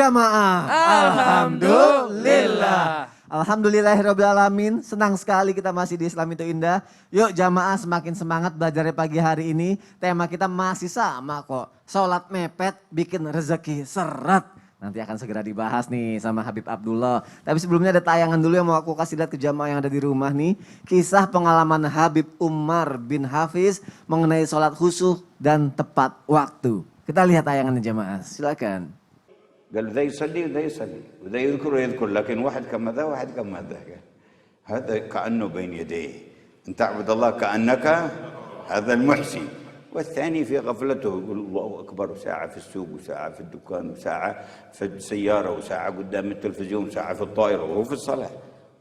jamaah. Alhamdulillah. Alhamdulillahirrabbilalamin. Senang sekali kita masih di Islam itu Indah. Yuk jamaah semakin semangat belajarnya pagi hari ini. Tema kita masih sama kok. Sholat mepet bikin rezeki seret. Nanti akan segera dibahas nih sama Habib Abdullah. Tapi sebelumnya ada tayangan dulu yang mau aku kasih lihat ke jamaah yang ada di rumah nih. Kisah pengalaman Habib Umar bin Hafiz mengenai sholat khusyuk dan tepat waktu. Kita lihat tayangannya jamaah, silakan. قال ذا يصلي وذا يصلي وذا يذكر ويذكر لكن واحد كما ذا واحد كما ذا هذا كأنه بين يديه أن تعبد الله كأنك هذا المحسن والثاني في غفلته يقول الله أكبر ساعة في السوق وساعة في الدكان وساعة في السيارة وساعة قدام التلفزيون وساعة في الطائرة وهو في الصلاة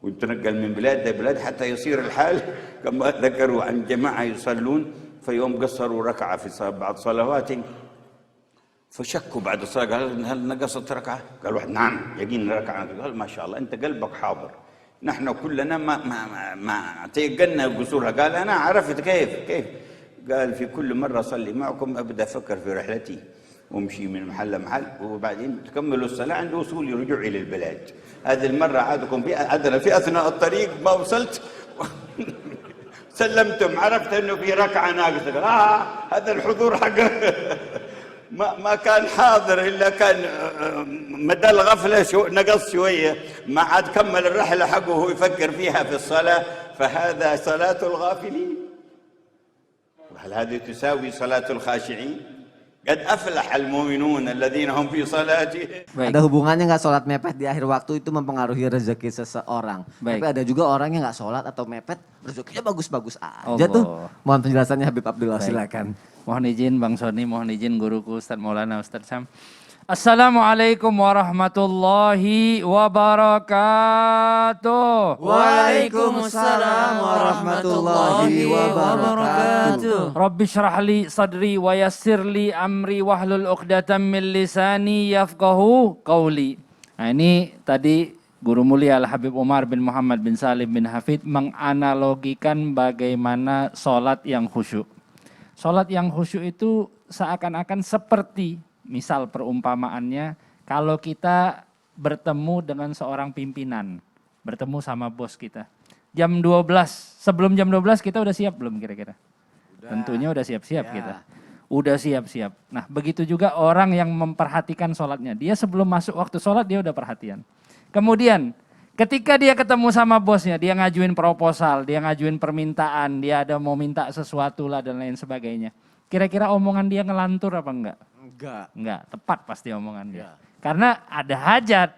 ويتنقل من بلاد لبلاد حتى يصير الحال كما ذكروا عن جماعة يصلون في يوم قصروا ركعة في بعض صلوات فشكوا بعد الصلاة قال هل نقصت ركعة؟ قال واحد نعم يقين ركعة. قال ما شاء الله أنت قلبك حاضر. نحن كلنا ما تيقنا قصورها. قال أنا عرفت كيف قال في كل مرة أصلي معكم أبدأ أفكر في رحلتي وامشي من محل لمحل وبعدين تكملوا الصلاة عند وصولي رجوعي للبلاد. هذه المرة عادكم في أثناء الطريق ما وصلت سلمتم عرفت أنه في ركعة ناقصة. قال هذا الحضور حق ما كان حاضر إلا كان مدى الغفلة نقص شوية ما عاد كمل الرحلة حقه وهو يفكر فيها في الصلاة فهذا صلاة الغافلين. وهل هذه تساوي صلاة الخاشعين؟ قد أفلح المؤمنون الذين هم في صلاتهم. Ada hubungannya nggak sholat mepet di akhir waktu itu mempengaruhi rezeki seseorang. Tapi ada juga orang yang nggak sholat atau mepet rezekinya bagus-bagus aja tuh. Mohon penjelasannya Habib Abdullah, silakan. Mohon izin Bang Sony, mohon izin guruku Ustaz Maulana Ustaz Sam. Assalamualaikum warahmatullahi wabarakatuh. Waalaikumsalam warahmatullahi wabarakatuh. Rabbi syrah li sadri wa yassir li amri wahlul 'uqdatam min lisani yafqahu qawli. Nah ini tadi Guru Mulia Al-Habib Umar bin Muhammad bin Salim bin Hafid menganalogikan bagaimana sholat yang khusyuk. Sholat yang khusyuk itu seakan-akan seperti, misal perumpamaannya, kalau kita bertemu dengan seorang pimpinan, bertemu sama bos kita. Jam 12, sebelum jam 12 kita udah siap belum kira-kira? Tentunya udah siap-siap kita. Udah siap-siap. Nah begitu juga orang yang memperhatikan sholatnya. Dia sebelum masuk waktu sholat dia udah perhatian. Kemudian ketika dia ketemu sama bosnya, dia ngajuin proposal, dia ngajuin permintaan, dia ada mau minta sesuatu lah dan lain sebagainya. Kira-kira omongan dia ngelantur apa enggak? Enggak, tepat pasti omongan dia. Karena ada hajat.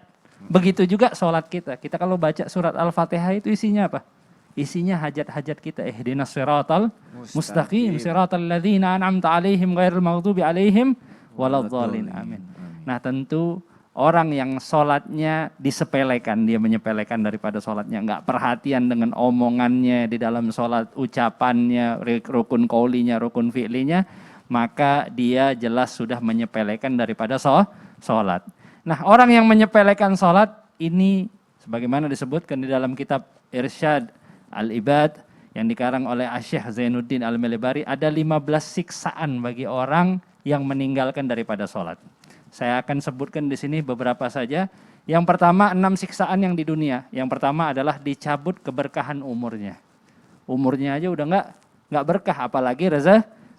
Begitu juga sholat kita. Kita kalau baca surat Al-Fatihah itu isinya apa? Isinya hajat-hajat kita. Ihdinas siratal mustaqim, siratal ladzina an'amta alaihim ghairil maghdubi alaihim waladhdallin. Amin. Nah tentu orang yang sholatnya disepelekan, dia menyepelekan daripada sholatnya, nggak perhatian dengan omongannya di dalam sholat, ucapannya, rukun qaulinya, rukun fi'linya, maka dia jelas sudah menyepelekan daripada sholat. Nah orang yang menyepelekan sholat ini sebagaimana disebutkan di dalam kitab Irsyad Al-Ibad yang dikarang oleh Asy-Syaikh Zainuddin Al-Milibari, ada 15 siksaan bagi orang yang meninggalkan daripada sholat. Saya akan sebutkan di sini beberapa saja. Yang pertama 6 siksaan yang di dunia. Yang pertama adalah dicabut keberkahan umurnya. Umurnya aja udah nggak berkah, apalagi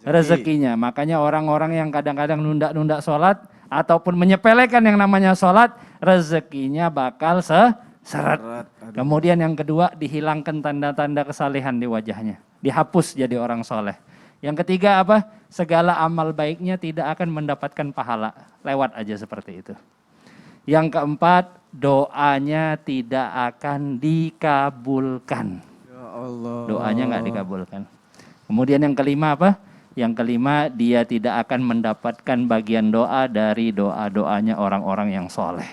rezekinya. Makanya orang-orang yang kadang-kadang nunda-nunda sholat ataupun menyepelekan yang namanya sholat, rezekinya bakal seret. Kemudian yang kedua dihilangkan tanda-tanda kesalehan di wajahnya. Dihapus jadi orang soleh. Yang ketiga apa? Segala amal baiknya tidak akan mendapatkan pahala. Lewat aja seperti itu. Yang keempat, doanya tidak akan dikabulkan. Ya Allah. Doanya nggak dikabulkan. Kemudian yang kelima apa? Yang kelima, dia tidak akan mendapatkan bagian doa dari doa-doanya orang-orang yang soleh.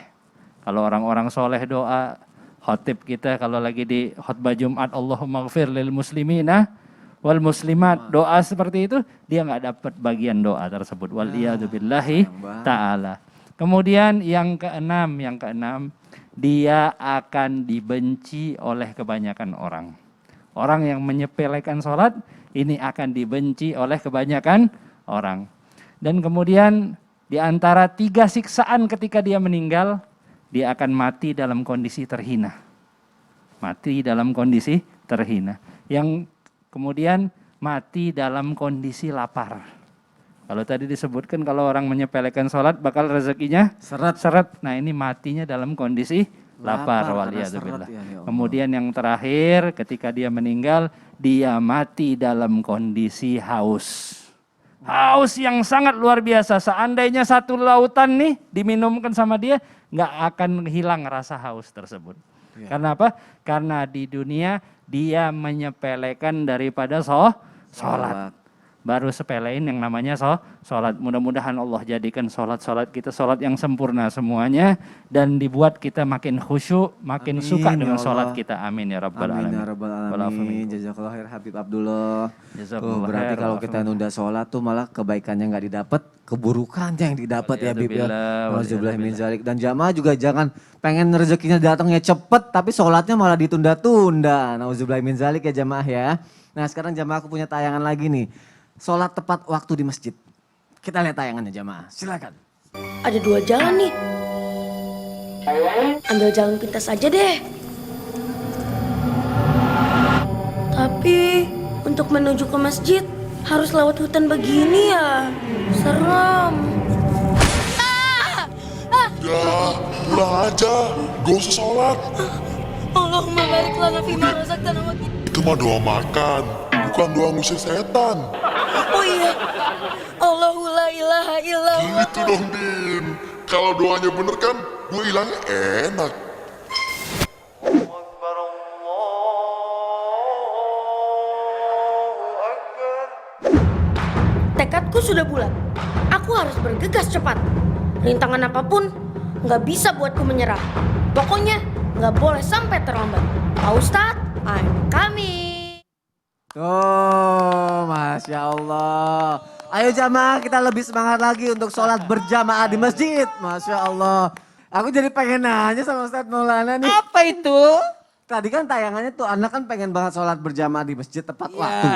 Kalau orang-orang soleh doa, khotib kita kalau lagi di khutbah Jumat, Allahumma ghfir lil muslimina wal muslimat, doa seperti itu dia nggak dapat bagian doa tersebut. Waliyadu billahi ta'ala. Kemudian yang keenam, dia akan dibenci oleh kebanyakan orang. Orang yang menyepelekan sholat ini akan dibenci oleh kebanyakan orang. Dan kemudian Di antara 3 siksaan ketika dia meninggal, dia akan mati dalam kondisi terhina. Mati dalam kondisi terhina. Yang kemudian mati dalam kondisi lapar. Kalau tadi disebutkan kalau orang menyepelekan sholat bakal rezekinya seret. Nah ini matinya dalam kondisi lapar. Waliyadzubillah. Ya Kemudian yang terakhir ketika dia meninggal, dia mati dalam kondisi haus. Haus yang sangat luar biasa. Seandainya satu lautan nih diminumkan sama dia, nggak akan hilang rasa haus tersebut. Ya. Karena apa? Karena di dunia dia menyepelekan daripada sholat. Baru sepelein yang namanya sholat. Mudah-mudahan Allah jadikan sholat kita sholat yang sempurna semuanya. Dan dibuat kita makin khusyuk, makin Amin, suka ya dengan Allah. sholat kita. Amin ya Rabbal Amin Alamin. ya Rabbal Alamin. Jazakallah khair Habib Abdullah. Jazakallah Berarti khair, kalau kita nunda sholat tuh malah kebaikannya nggak didapat, keburukannya yang didapat ya Habib ya. Alhamdulillah min zalik. Dan jamaah juga jangan pengen rezekinya datangnya cepet tapi sholatnya malah ditunda-tunda. Nauzubillah min zalik ya jamaah ya. Nah sekarang jamaah aku punya tayangan lagi nih. Sholat tepat waktu di masjid. Kita lihat tayangannya jamaah, silakan. Ada 2 jalan nih. Ambil jalan pintas aja deh. Tapi untuk menuju ke masjid harus lewat hutan begini ya. Serem. Ya, pulang aja. Gak usah sholat. Allahumma barik lana fima razaqtana wa qina. Itu mah doa makan, bukan doa ngusir setan. Oh iya. Allahu la ilaha illallah. Gitu dong, Din. Kalau doanya bener kan, gue hilangnya enak. Tekadku sudah bulat. Aku harus bergegas cepat. Rintangan apapun nggak bisa buatku menyerah. Pokoknya nggak boleh sampai terlambat. Pak Ustadz, I'm coming. Oh, Masya Allah. Ayo jamaah kita lebih semangat lagi untuk sholat berjamaah di masjid. Masya Allah. Aku jadi pengen nanya sama Ustadz Maulana nih. Apa itu? Tadi kan tayangannya tuh anak kan pengen banget sholat berjamaah di masjid tepat Iya. waktu.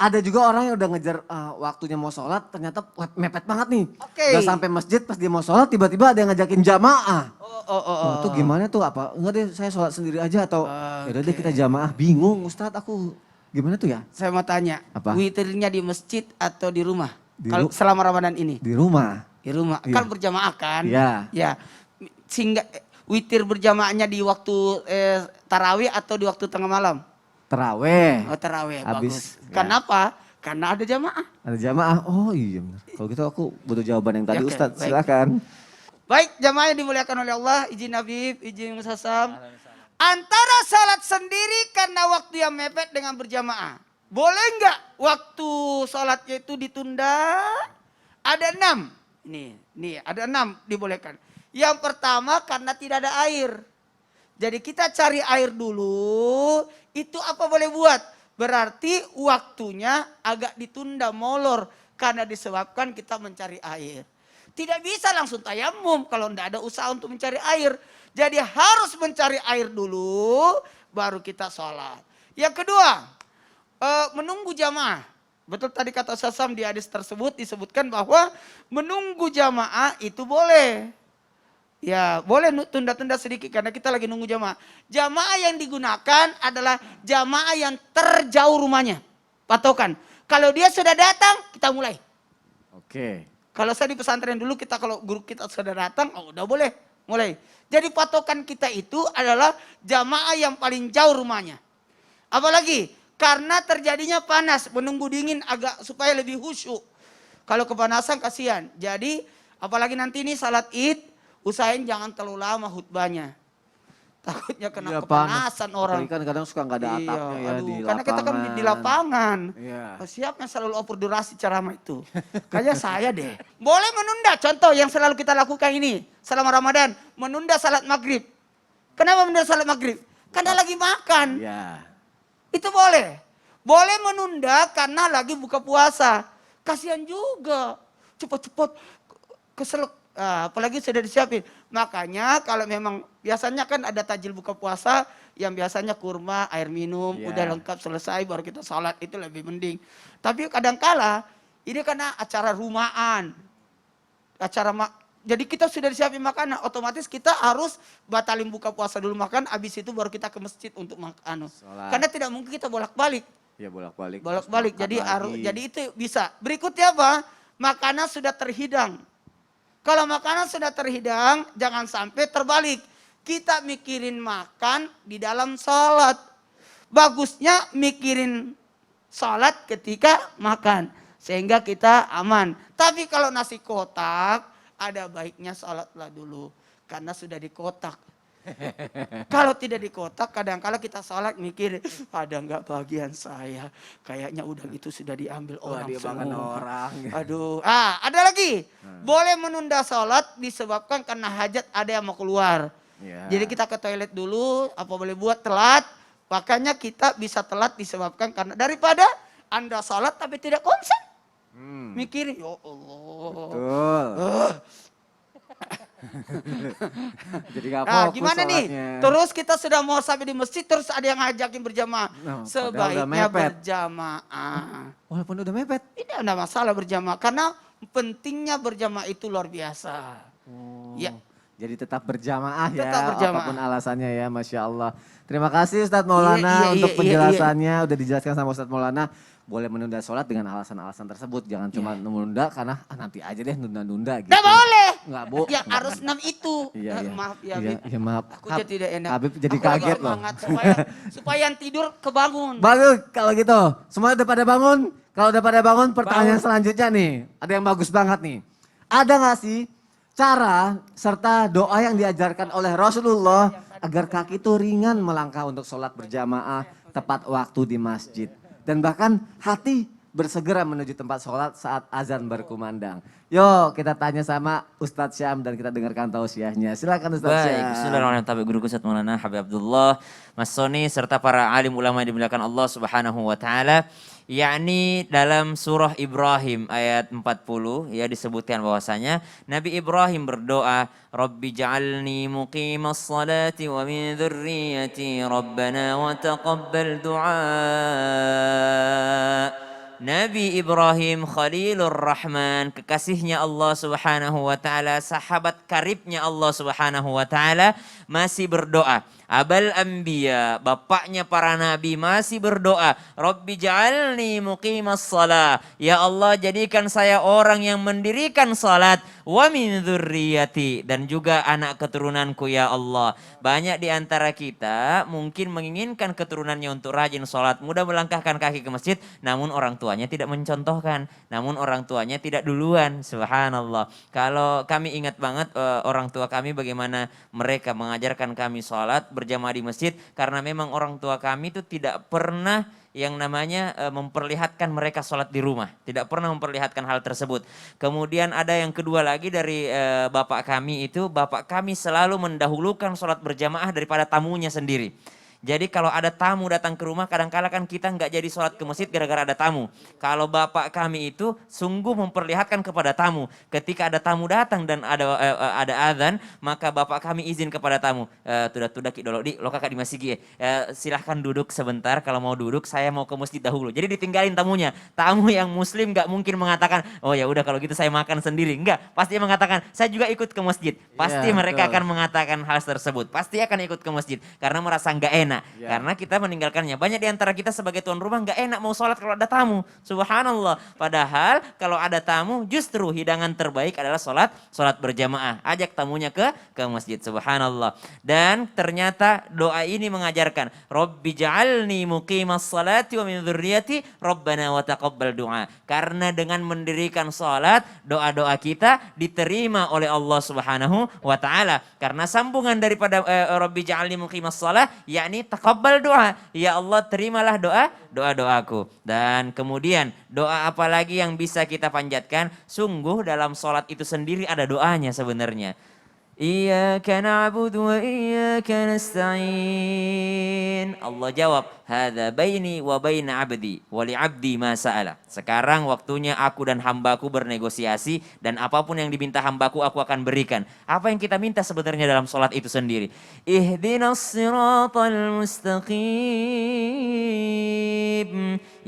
Ada juga orang yang udah ngejar waktunya mau sholat ternyata mepet banget nih. Oke. Udah sampai masjid pas dia mau sholat tiba-tiba ada yang ngajakin jamaah. Oh. Itu gimana tuh apa? Enggak deh saya sholat sendiri aja atau yaudah deh kita jamaah. Bingung Ustadz aku gimana tuh ya? Saya mau tanya, Apa? witirnya di masjid atau di rumah? Di Kalau selama Ramadan ini? Di rumah. Di rumah. Iya. Kan berjamaah kan? Iya. Ya. Sehingga witir berjamaahnya di waktu tarawih atau di waktu tengah malam? Terawih. Oh tarawih, Habis, bagus. ya. Kenapa? Karena ada jamaah. Ada jamaah. Oh iya benar. Kalau gitu aku butuh jawaban yang tadi Ya, oke, Ustadz. baik. Silakan. Baik, jamaah yang dimuliakan oleh Allah, izin Habib, izin Mas Hasan. Antara salat sendiri karena waktu yang mepet dengan berjamaah. Boleh nggak waktu salatnya itu ditunda? Ada 6. Nih ada 6 dibolehkan. Yang pertama karena tidak ada air. Jadi kita cari air dulu, itu apa boleh buat? Berarti waktunya agak ditunda molor karena disebabkan kita mencari air. Tidak bisa langsung tayamum kalau tidak ada usaha untuk mencari air. Jadi harus mencari air dulu baru kita sholat. Yang kedua, menunggu jamaah. Betul tadi kata Ustaz Sam di hadis tersebut disebutkan bahwa menunggu jamaah itu boleh. Ya boleh tunda-tunda sedikit karena kita lagi nunggu jamaah. Jamaah yang digunakan adalah jamaah yang terjauh rumahnya. Patokan. Kalau dia sudah datang kita mulai. Oke. Kalau saya di pesantren dulu kita kalau guru kita sudah datang oh udah boleh mulai. Jadi patokan kita itu adalah jamaah yang paling jauh rumahnya. Apalagi karena terjadinya panas menunggu dingin agak supaya lebih khusyuk. Kalau kepanasan kasihan. Jadi apalagi nanti ini salat Id usahain jangan terlalu lama khutbahnya. Takutnya kena Iya, kepanasan panas. orang. Apalagi kan kadang suka nggak ada atapnya ya aduh, di karena kita kan di lapangan. Iya. Siapa yang selalu over durasi ceramah itu? Kayaknya saya deh. Boleh menunda. Contoh yang selalu kita lakukan ini selama Ramadan. Menunda salat maghrib. Kenapa menunda salat maghrib? Karena lagi makan. Iya. Itu boleh. Boleh menunda karena lagi buka puasa. Kasihan juga. Cepat-cepat keselak. Apalagi sudah disiapin. Makanya kalau memang biasanya kan ada tajil buka puasa yang biasanya kurma, air minum, Yeah. udah lengkap selesai baru kita salat itu lebih mending. Tapi kadangkala ini karena acara rumahan. Jadi kita sudah disiapin makanan, otomatis kita harus batalin buka puasa dulu makan, habis itu baru kita ke masjid untuk makan. Sholat. Karena tidak mungkin kita bolak-balik. Ya bolak-balik. Bolak-balik. Terus Jadi makan harus, lagi. jadi itu bisa. Berikutnya apa? Makanan sudah terhidang. Kalau makanan sudah terhidang, jangan sampai terbalik. Kita mikirin makan di dalam sholat. Bagusnya mikirin sholat ketika makan. Sehingga kita aman. Tapi kalau nasi kotak, ada baiknya sholatlah dulu. Karena sudah di kotak. Kalau tidak di kotak, kadang-kala kita sholat mikir, ada nggak bagian saya? Kayaknya udang itu sudah diambil Wah, orang dia makan semua. orang. Aduh, ada lagi. Boleh menunda sholat disebabkan karena hajat ada yang mau keluar. Ya. Jadi kita ke toilet dulu, apa boleh buat telat. Makanya kita bisa telat disebabkan karena daripada Anda sholat tapi tidak konsen. Mikirin, ya Allah. Betul. Jadi nggak Nah, fokus gimana nih? sholatnya. Terus kita sudah mau sampai di masjid, terus ada yang ngajakin berjamaah. Nah, padahal udah Sebaiknya mepet. berjamaah. Walaupun udah mepet. Tidak ada masalah berjamaah karena pentingnya berjamaah itu luar biasa. Ya, Jadi tetap berjamaah ya, Tetap berjamaah. apapun alasannya ya, Masya Allah. Terima kasih Ustadz Maulana Iya, untuk iya, penjelasannya. Udah dijelaskan sama Ustadz Maulana. Boleh menunda sholat dengan alasan-alasan tersebut. Jangan cuma menunda karena nanti aja deh nunda-nunda gitu. Tidak boleh. Enggak, Bu. Yang harus 6 itu. Iya, iya. Maaf ya, Iya, Bib. iya, maaf. Aku jadi tidak enak. Habib jadi Aku agak kaget loh. semangat supaya yang tidur kebangun. Bagus kalau gitu. Semua udah pada bangun. Kalau udah pada bangun, pertanyaan selanjutnya nih. Ada yang bagus banget nih. Ada gak sih cara serta doa yang diajarkan oleh Rasulullah agar kaki itu ringan melangkah untuk sholat berjamaah tepat waktu di masjid. Dan bahkan hati bersegera menuju tempat sholat saat azan berkumandang. Yuk kita tanya sama Ustadz Syam dan kita dengarkan tausiahnya. Silakan Ustadz Syam. Baik, bismillahirrahmanirrahim. Tabik guruku Ustaz Maulana Habib Abdullah, Mas Soni serta para alim ulama yang dimuliakan Allah Subhanahu wa taala. Yakni dalam surah Ibrahim ayat 40 ya disebutkan bahwasanya Nabi Ibrahim berdoa, Rabbi ja'alni muqimas salati wa min dzurriyyati Rabbana wa taqabbal du'a. Nabi Ibrahim Khalilur Rahman, kekasihnya Allah Subhanahu wa taala, sahabat karibnya Allah Subhanahu wa taala masih berdoa. Abal Anbiya, bapaknya para nabi masih berdoa, Rabbi ja'alni muqimas shalah. Ya Allah, jadikan saya orang yang mendirikan salat, wa min dzurriyyati, dan juga anak keturunanku ya Allah. Banyak di antara kita mungkin menginginkan keturunannya untuk rajin salat, mudah melangkahkan kaki ke masjid, namun orang tuanya tidak mencontohkan, namun orang tuanya tidak duluan. Subhanallah. Kalau kami ingat banget orang tua kami bagaimana mereka mengajarkan kami salat berjamaah di masjid, karena memang orang tua kami itu tidak pernah yang namanya memperlihatkan mereka sholat di rumah. Tidak pernah memperlihatkan hal tersebut. Kemudian ada yang kedua lagi dari bapak kami itu, bapak kami selalu mendahulukan sholat berjamaah daripada tamunya sendiri. Jadi kalau ada tamu datang ke rumah, kadang-kala kan kita nggak jadi sholat ke masjid gara-gara ada tamu. Kalau bapak kami itu sungguh memperlihatkan kepada tamu. Ketika ada tamu datang dan ada azan, maka bapak kami izin kepada tamu. Tudah ki dolo di, lo kakak di masjid silahkan duduk sebentar. Kalau mau duduk, saya mau ke masjid dahulu. Jadi ditinggalin tamunya. Tamu yang muslim nggak mungkin mengatakan, oh ya udah kalau gitu saya makan sendiri. Enggak, pasti mengatakan saya juga ikut ke masjid. Pasti Ya, mereka betul. akan mengatakan hal tersebut. Pasti akan ikut ke masjid karena merasa nggak enak. Ya. Karena kita meninggalkannya. Banyak di antara kita sebagai tuan rumah nggak enak mau sholat kalau ada tamu. Subhanallah. Padahal kalau ada tamu justru hidangan terbaik adalah sholat berjamaah. Ajak tamunya ke masjid. Subhanallah. Dan ternyata doa ini mengajarkan, Rabbi ja'alni muqimas salati wa min dzurriyyati Rabbana wa taqabbal du'a. Karena dengan mendirikan sholat, doa-doa kita diterima oleh Allah Subhanahu wa taala. Karena sambungan daripada Rabbi ja'alni muqimas salah, yakni taqabbal doa. Ya Allah, terimalah doaku. Dan kemudian doa apa lagi yang bisa kita panjatkan? Sungguh dalam sholat itu sendiri ada doanya sebenarnya. Iyyaka na'budu wa iyyaka nasta'in. Allah jawab, hadza baini wa baina 'abdi wa li 'abdi ma sa'ala. Sekarang waktunya aku dan hambaku bernegosiasi, dan apapun yang diminta hambaku aku akan berikan. Apa yang kita minta sebenarnya dalam sholat itu sendiri? Ihdinas siratal mustaqim.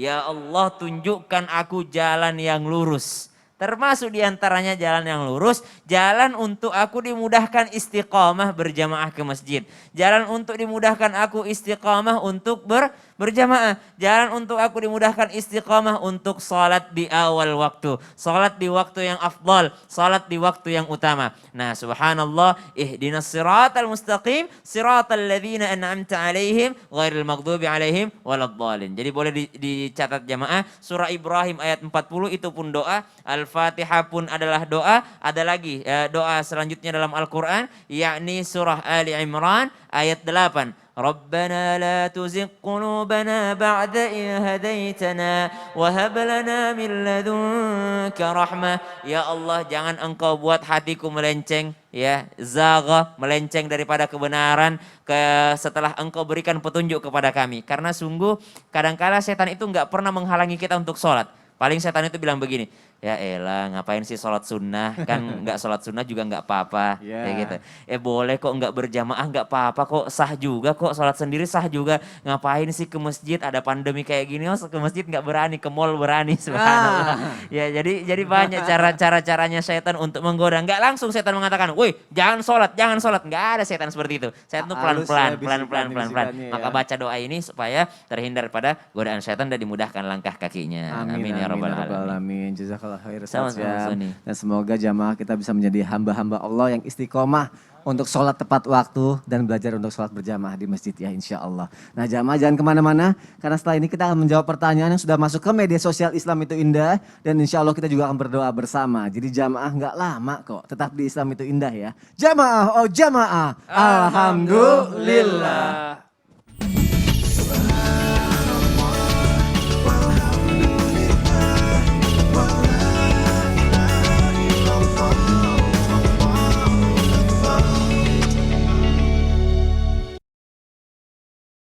Ya Allah, tunjukkan aku jalan yang lurus. Termasuk diantaranya jalan yang lurus, jalan untuk aku dimudahkan istiqamah berjamaah ke masjid. Jalan untuk dimudahkan aku istiqamah untuk berjamaah. Jalan untuk aku dimudahkan istiqamah untuk salat di awal waktu. Salat di waktu yang afdal, salat di waktu yang utama. Nah, subhanallah, ihdinas siratal mustaqim, siratal ladzina an'amta alaihim, ghairil maghdubi alaihim waladdallin. Jadi boleh dicatat jamaah, surah Ibrahim ayat 40 itu pun doa, Al-Fatihah pun adalah doa, ada lagi doa selanjutnya dalam Al-Quran, yakni surah Ali Imran ayat 8. Rabbana la tuzigh qulubana ba'da idh hadaitana wa hab lana min ladunka rahmah. Ya Allah, jangan Engkau buat hatiku melenceng, ya, zagha, melenceng daripada kebenaran setelah Engkau berikan petunjuk kepada kami. Karena sungguh kadangkala setan itu enggak pernah menghalangi kita untuk sholat. Paling setan itu bilang begini, ya elah ngapain sih sholat sunnah, kan nggak sholat sunnah juga nggak apa-apa, kayak gitu. Boleh kok nggak berjamaah nggak apa-apa kok, sah juga kok, sholat sendiri sah juga. Ngapain sih ke masjid, ada pandemi kayak gini, ke masjid nggak berani, ke mall berani, subhanallah. Ya jadi banyak caranya setan untuk menggoda. Nggak langsung setan mengatakan, woi jangan sholat, nggak ada setan seperti itu. Setan tuh pelan-pelan. Maka baca doa ini supaya terhindar pada godaan setan dan dimudahkan langkah kakinya. Amin ya rabbal alamin. Jazakallah khair Sama-sama, Ustaz Jam. Sony. Dan semoga jamaah kita bisa menjadi hamba-hamba Allah yang istiqomah untuk sholat tepat waktu dan belajar untuk sholat berjamaah di masjid ya insya Allah. Nah jamaah jangan kemana-mana karena setelah ini kita akan menjawab pertanyaan yang sudah masuk ke media sosial Islam itu Indah. Dan insya Allah kita juga akan berdoa bersama. Jadi jamaah nggak lama kok, tetap di Islam itu Indah ya. Jamaah, oh jamaah, alhamdulillah.